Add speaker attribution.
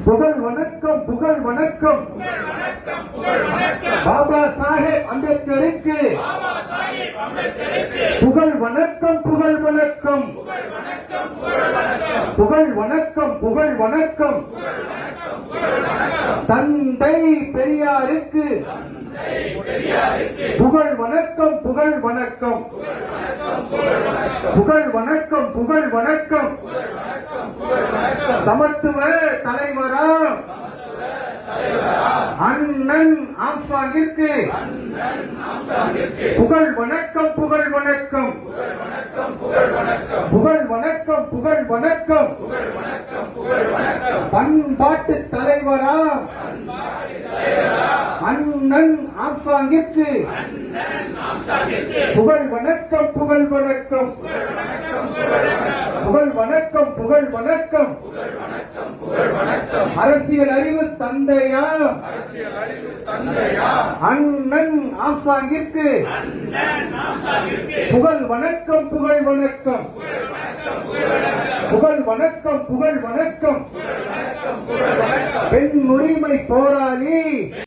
Speaker 1: புகழ் வணக்கம் புகழ் வணக்கம் பாபா சாஹேப் அம்பேத்கருக்கு புகழ் வணக்கம் புகழ் வணக்கம் புகழ் வணக்கம் புகழ் வணக்கம் தந்தை பெரியாருக்கு புகழ் வணக்கம் புகழ் வணக்கம் புகழ் வணக்கம் புகழ் வணக்கம் சமத்துவ தலைவரா அண்ணன் ஆம்ஸ்ட்ராங்கிற்கு புகழ் வணக்கம் புகழ் வணக்கம் புகழ் வணக்கம் புகழ் வணக்கம் பண்பாட்டு தலைவரா அண்ணன் ஆம்ஸ்ட்ராங்கிற்கு புகழ் வணக்கம் புகழ் வணக்கம் புகழ் வணக்கம் புகழ் வணக்கம் அரசியல் அறிவு தந்தையா அண்ணன் ஆம்ஸ்ட்ராங்கிற்கு புகழ் வணக்கம் புகழ் வணக்கம் புகழ் வணக்கம் புகழ் வணக்கம் பெண் உரிமை போராளி